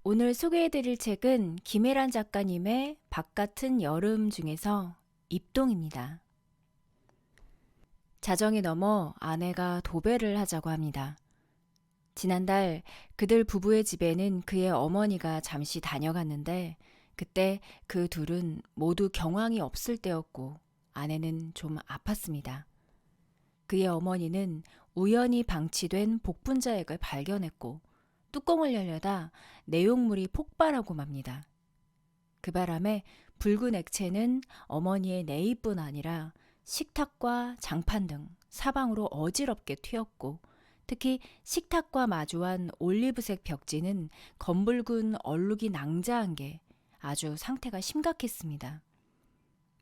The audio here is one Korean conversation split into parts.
오늘 소개해드릴 책은 김혜란 작가님의 바깥은 여름 중에서 입동입니다. 자정이 넘어 아내가 도배를 하자고 합니다. 지난달 그들 부부의 집에는 그의 어머니가 잠시 다녀갔는데 그때 그 둘은 모두 경황이 없을 때였고 아내는 좀 아팠습니다. 그의 어머니는 우연히 방치된 복분자액을 발견했고 뚜껑을 열려다 내용물이 폭발하고 맙니다. 그 바람에 붉은 액체는 어머니의 내입뿐 아니라 식탁과 장판 등 사방으로 어지럽게 튀었고 특히 식탁과 마주한 올리브색 벽지는 검붉은 얼룩이 낭자한 게 아주 상태가 심각했습니다.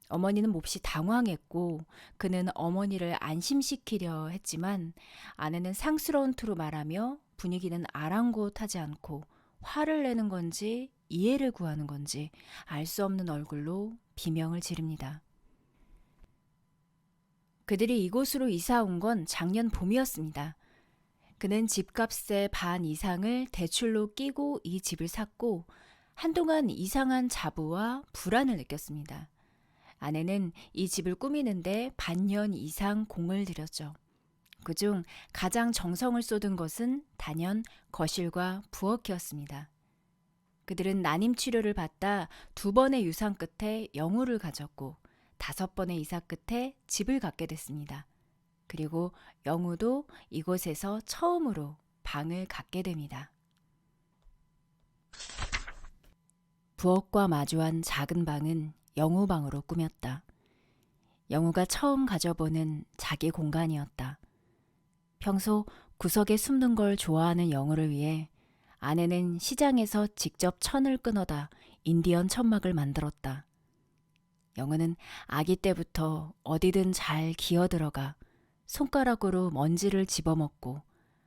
어머니는 몹시 당황했고 그는 어머니를 안심시키려 했지만 아내는 상스러운 투로 말하며 분위기는 아랑곳하지 않고 화를 내는 건지 이해를 구하는 건지 알 수 없는 얼굴로 비명을 지릅니다. 그들이 이곳으로 이사 온 건 작년 봄이었습니다. 그는 집값의 반 이상을 대출로 끼고 이 집을 샀고 한동안 이상한 자부와 불안을 느꼈습니다. 아내는 이 집을 꾸미는데 반년 이상 공을 들였죠. 그중 가장 정성을 쏟은 것은 단연 거실과 부엌이었습니다. 그들은 난임 치료를 받다 2번의 유산 끝에 영우를 가졌고 5번의 이사 끝에 집을 갖게 됐습니다. 그리고 영우도 이곳에서 처음으로 방을 갖게 됩니다. 부엌과 마주한 작은 방은 영우방으로 꾸몄다. 영우가 처음 가져보는 자기 공간이었다. 평소 구석에 숨는 걸 좋아하는 영우를 위해 아내는 시장에서 직접 천을 끊어다 인디언 천막을 만들었다. 영우는 아기 때부터 어디든 잘 기어들어가 손가락으로 먼지를 집어먹고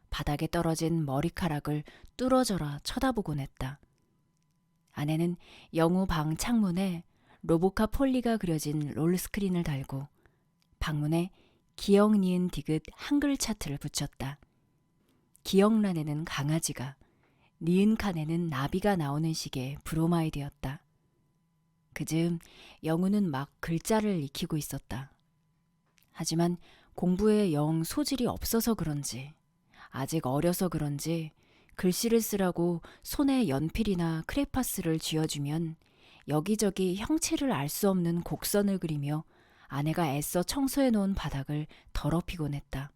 바닥에 떨어진 머리카락을 뚫어져라 쳐다보곤 했다. 아내는 영우 방 창문에 로보카 폴리가 그려진 롤스크린을 달고 방문에 기억 니은 디귿 한글 차트를 붙였다. 기억란에는 강아지가, 니은 칸에는 나비가 나오는 식의 브로마이드였다. 그즈음 영우는 막 글자를 익히고 있었다. 하지만 공부에 영 소질이 없어서 그런지 아직 어려서 그런지 글씨를 쓰라고 손에 연필이나 크레파스를 쥐어주면 여기저기 형체를 알 수 없는 곡선을 그리며 아내가 애써 청소해 놓은 바닥을 더럽히곤 했다.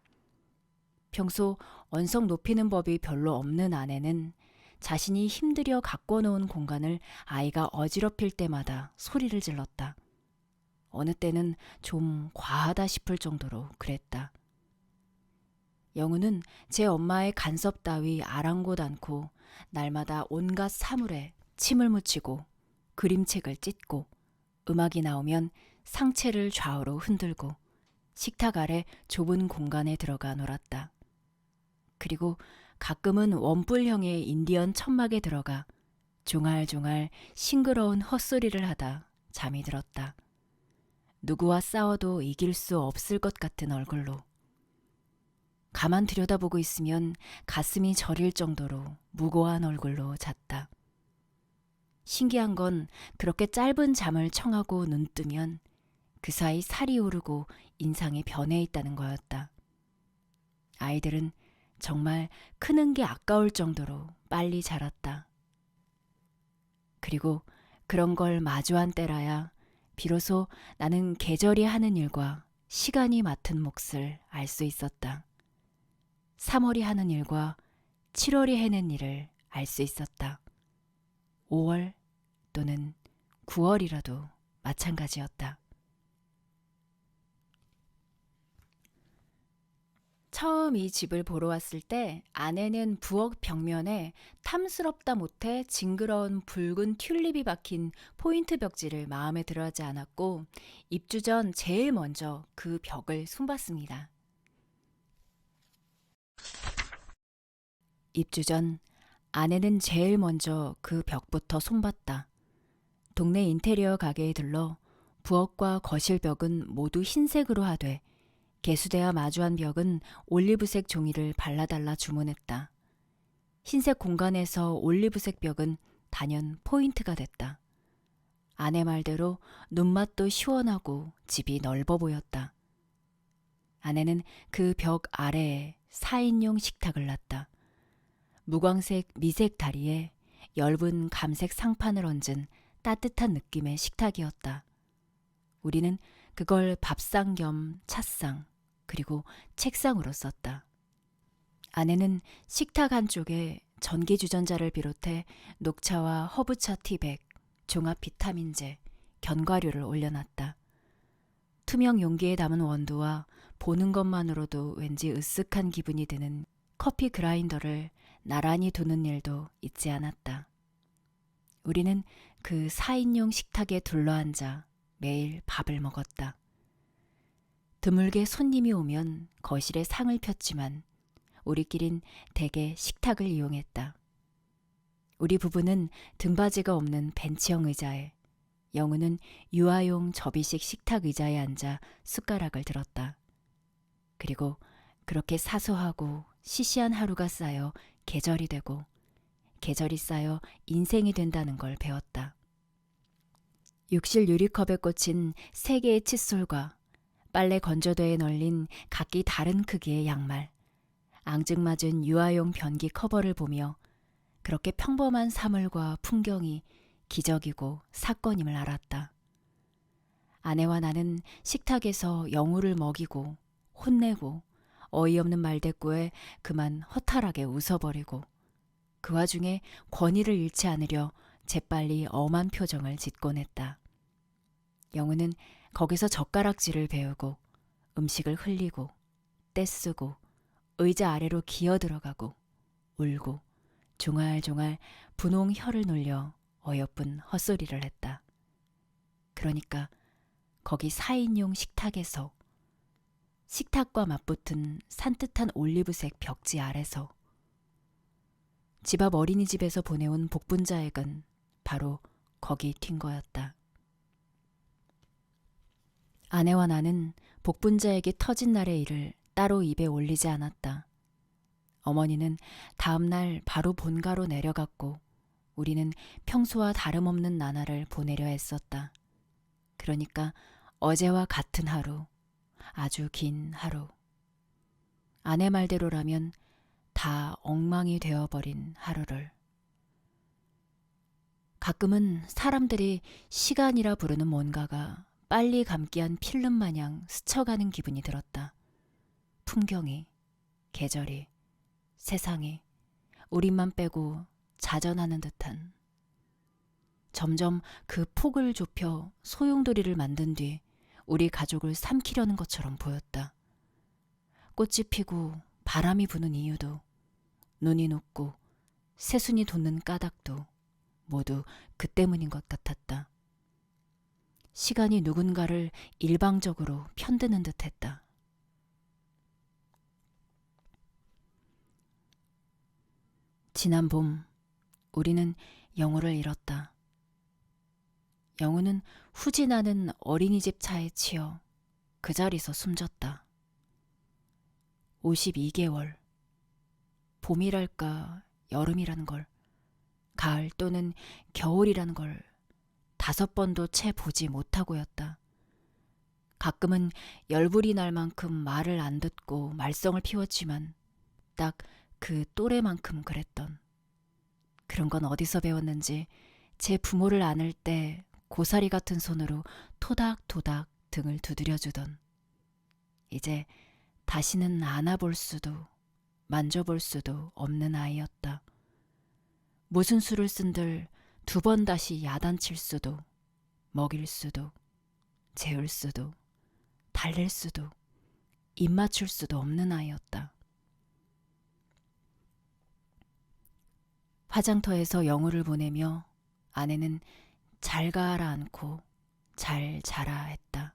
평소 언성 높이는 법이 별로 없는 아내는 자신이 힘들여 가꿔놓은 공간을 아이가 어지럽힐 때마다 소리를 질렀다. 어느 때는 좀 과하다 싶을 정도로 그랬다. 영우는 제 엄마의 간섭 따위 아랑곳 않고 날마다 온갖 사물에 침을 묻히고 그림책을 찢고 음악이 나오면 상체를 좌우로 흔들고 식탁 아래 좁은 공간에 들어가 놀았다. 그리고 가끔은 원뿔형의 인디언 천막에 들어가 종알종알 싱그러운 헛소리를 하다 잠이 들었다. 누구와 싸워도 이길 수 없을 것 같은 얼굴로. 가만 들여다보고 있으면 가슴이 저릴 정도로 무고한 얼굴로 잤다. 신기한 건 그렇게 짧은 잠을 청하고 눈 뜨면 그 사이 살이 오르고 인상이 변해 있다는 거였다. 아이들은 정말 크는 게 아까울 정도로 빨리 자랐다. 그리고 그런 걸 마주한 때라야 비로소 나는 계절이 하는 일과 시간이 맡은 몫을 알 수 있었다. 3월이 하는 일과 7월이 해낸 일을 알 수 있었다. 5월 또는 9월이라도 마찬가지였다. 처음 이 집을 보러 왔을 때 아내는 부엌 벽면에 탐스럽다 못해 징그러운 붉은 튤립이 박힌 포인트 벽지를 마음에 들어하지 않았고 입주 전 제일 먼저 그 벽을 손봤습니다. 입주 전 아내는 제일 먼저 그 벽부터 손봤다. 동네 인테리어 가게에 들러 부엌과 거실 벽은 모두 흰색으로 하되 개수대와 마주한 벽은 올리브색 종이를 발라달라 주문했다. 흰색 공간에서 올리브색 벽은 단연 포인트가 됐다. 아내 말대로 눈맛도 시원하고 집이 넓어 보였다. 아내는 그 벽 아래에 4인용 식탁을 놨다. 무광색 미색 다리에 엷은 감색 상판을 얹은 따뜻한 느낌의 식탁이었다. 우리는 그걸 밥상 겸 찻상 그리고 책상으로 썼다. 아내는 식탁 한쪽에 전기주전자를 비롯해 녹차와 허브차 티백, 종합 비타민제, 견과류를 올려놨다. 투명 용기에 담은 원두와 보는 것만으로도 왠지 으쓱한 기분이 드는 커피 그라인더를 나란히 두는 일도 있지 않았다. 우리는 그 4인용 식탁에 둘러앉아 매일 밥을 먹었다. 드물게 손님이 오면 거실에 상을 폈지만 우리끼린 대개 식탁을 이용했다. 우리 부부는 등받이가 없는 벤치형 의자에, 영우는 유아용 접이식 식탁 의자에 앉아 숟가락을 들었다. 그리고 그렇게 사소하고 시시한 하루가 쌓여 계절이 되고 계절이 쌓여 인생이 된다는 걸 배웠다. 욕실 유리컵에 꽂힌 3개의 칫솔과 빨래 건조대에 널린 각기 다른 크기의 양말, 앙증맞은 유아용 변기 커버를 보며 그렇게 평범한 사물과 풍경이 기적이고 사건임을 알았다. 아내와 나는 식탁에서 영우를 먹이고 혼내고 어이없는 말대꾸에 그만 허탈하게 웃어버리고 그 와중에 권위를 잃지 않으려 재빨리 엄한 표정을 짓곤 했다. 영우는 거기서 젓가락질을 배우고 음식을 흘리고 떼쓰고 의자 아래로 기어들어가고 울고 종알종알 분홍 혀를 놀려 어여쁜 헛소리를 했다. 그러니까 거기 4인용 식탁에서 식탁과 맞붙은 산뜻한 올리브색 벽지 아래서 집 앞 어린이집에서 보내온 복분자액은 바로 거기 튄 거였다. 아내와 나는 복분자액이 터진 날의 일을 따로 입에 올리지 않았다. 어머니는 다음 날 바로 본가로 내려갔고 우리는 평소와 다름없는 나날을 보내려 했었다. 그러니까 어제와 같은 하루, 아주 긴 하루. 아내 말대로라면 다 엉망이 되어버린 하루를. 가끔은 사람들이 시간이라 부르는 뭔가가 빨리 감기한 필름 마냥 스쳐가는 기분이 들었다. 풍경이, 계절이, 세상이 우리만 빼고 자전하는 듯한. 점점 그 폭을 좁혀 소용돌이를 만든 뒤 우리 가족을 삼키려는 것처럼 보였다. 꽃이 피고 바람이 부는 이유도, 눈이 녹고 새순이 돋는 까닭도 모두 그 때문인 것 같았다. 시간이 누군가를 일방적으로 편드는 듯했다. 지난 봄 우리는 영우를 잃었다. 영우는 후진하는 어린이집 차에 치여 그 자리에서 숨졌다. 52개월, 봄이랄까 여름이라는 걸, 가을 또는 겨울이라는 걸 5번도 채 보지 못하고였다. 가끔은 열불이 날 만큼 말을 안 듣고 말썽을 피웠지만 딱 그 또래만큼 그랬던. 그런 건 어디서 배웠는지 제 부모를 안을 때 고사리 같은 손으로 토닥토닥 등을 두드려주던. 이제 다시는 안아볼 수도 만져볼 수도 없는 아이였다. 무슨 수를 쓴들 2번 다시 야단칠 수도 먹일 수도 재울 수도 달랠 수도 입 맞출 수도 없는 아이였다. 화장터에서 영우를 보내며 아내는 잘 가라 않고 잘 자라 했다.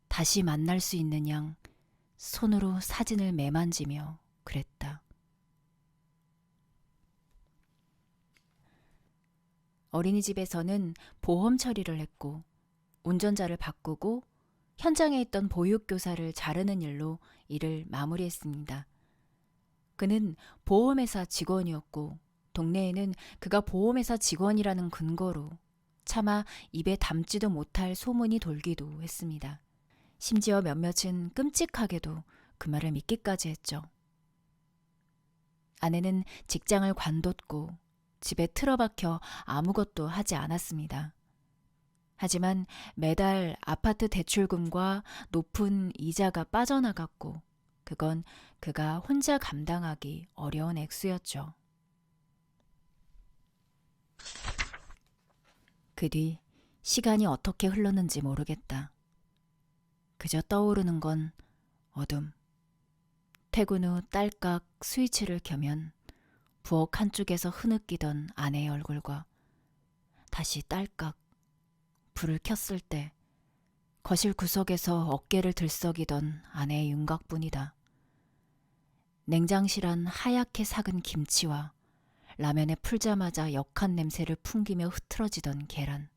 다시 만날 수 있는 양 손으로 사진을 매만지며 그랬다. 어린이집에서는 보험 처리를 했고 운전자를 바꾸고 현장에 있던 보육교사를 자르는 일로 일을 마무리했습니다. 그는 보험회사 직원이었고 동네에는 그가 보험회사 직원이라는 근거로 차마 입에 담지도 못할 소문이 돌기도 했습니다. 심지어 몇몇은 끔찍하게도 그 말을 믿기까지 했죠. 아내는 직장을 관뒀고 집에 틀어박혀 아무것도 하지 않았습니다. 하지만 매달 아파트 대출금과 높은 이자가 빠져나갔고 그건 그가 혼자 감당하기 어려운 액수였죠. 그 뒤 시간이 어떻게 흘렀는지 모르겠다. 그저 떠오르는 건 어둠. 퇴근 후 딸깍 스위치를 켜면 부엌 한쪽에서 흐느끼던 아내의 얼굴과 다시 딸깍 불을 켰을 때 거실 구석에서 어깨를 들썩이던 아내의 윤곽뿐이다. 냉장실한 하얗게 삭은 김치와 라면에 풀자마자 역한 냄새를 풍기며 흐트러지던 계란,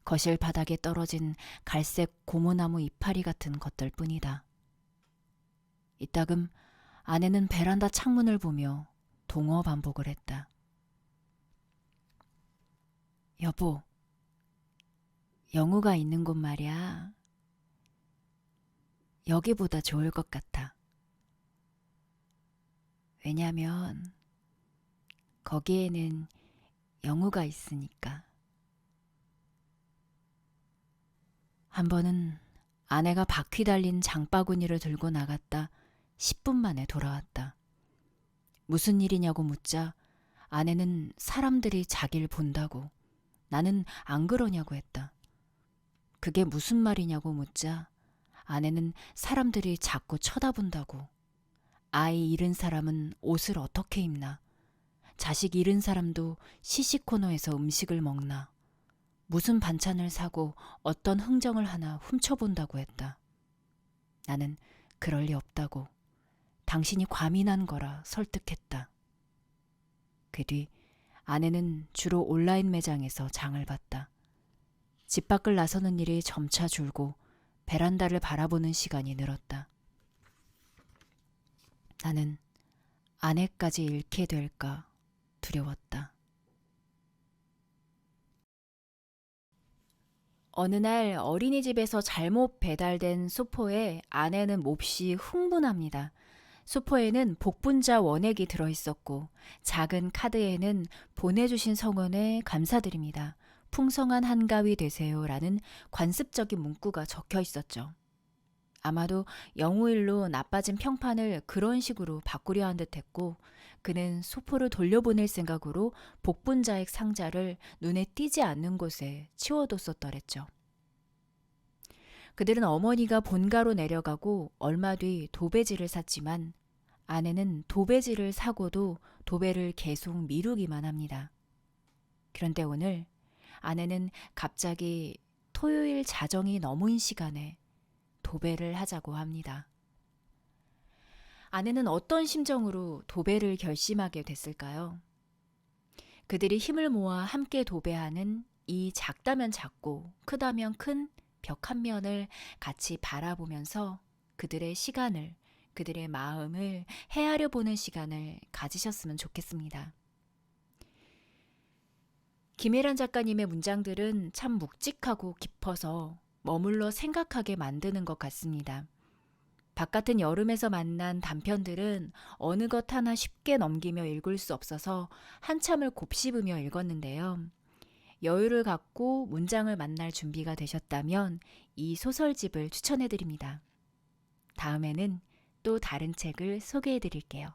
거실 바닥에 떨어진 갈색 고무나무 이파리 같은 것들뿐이다. 이따금 아내는 베란다 창문을 보며 동어 반복을 했다. 여보, 영우가 있는 곳 말이야. 여기보다 좋을 것 같아. 왜냐면 거기에는 영우가 있으니까. 한 번은 아내가 바퀴 달린 장바구니를 들고 나갔다 10분 만에 돌아왔다. 무슨 일이냐고 묻자 아내는 사람들이 자기를 본다고, 나는 안 그러냐고 했다. 그게 무슨 말이냐고 묻자 아내는 사람들이 자꾸 쳐다본다고, 아이 잃은 사람은 옷을 어떻게 입나, 자식 잃은 사람도 시시코너에서 음식을 먹나, 무슨 반찬을 사고 어떤 흥정을 하나 훔쳐본다고 했다. 나는 그럴 리 없다고, 당신이 과민한 거라 설득했다. 그 뒤 아내는 주로 온라인 매장에서 장을 봤다. 집 밖을 나서는 일이 점차 줄고 베란다를 바라보는 시간이 늘었다. 나는 아내까지 잃게 될까 두려웠다. 어느 날 어린이집에서 잘못 배달된 소포에 아내는 몹시 흥분합니다. 소포에는 복분자 원액이 들어있었고 작은 카드에는 보내주신 성원에 감사드립니다. 풍성한 한가위 되세요라는 관습적인 문구가 적혀 있었죠. 아마도 영우일로 나빠진 평판을 그런 식으로 바꾸려 한 듯했고 그는 소포를 돌려보낼 생각으로 복분자액 상자를 눈에 띄지 않는 곳에 치워뒀었더랬죠. 그들은 어머니가 본가로 내려가고 얼마 뒤 도배지를 샀지만 아내는 도배지를 사고도 도배를 계속 미루기만 합니다. 그런데 오늘 아내는 갑자기 토요일 자정이 넘은 시간에 도배를 하자고 합니다. 아내는 어떤 심정으로 도배를 결심하게 됐을까요? 그들이 힘을 모아 함께 도배하는 이 작다면 작고 크다면 큰 벽 한 면을 같이 바라보면서 그들의 시간을, 그들의 마음을 헤아려 보는 시간을 가지셨으면 좋겠습니다. 김혜란 작가님의 문장들은 참 묵직하고 깊어서 머물러 생각하게 만드는 것 같습니다. 바깥은 여름에서 만난 단편들은 어느 것 하나 쉽게 넘기며 읽을 수 없어서 한참을 곱씹으며 읽었는데요. 여유를 갖고 문장을 만날 준비가 되셨다면 이 소설집을 추천해드립니다. 다음에는 또 다른 책을 소개해드릴게요.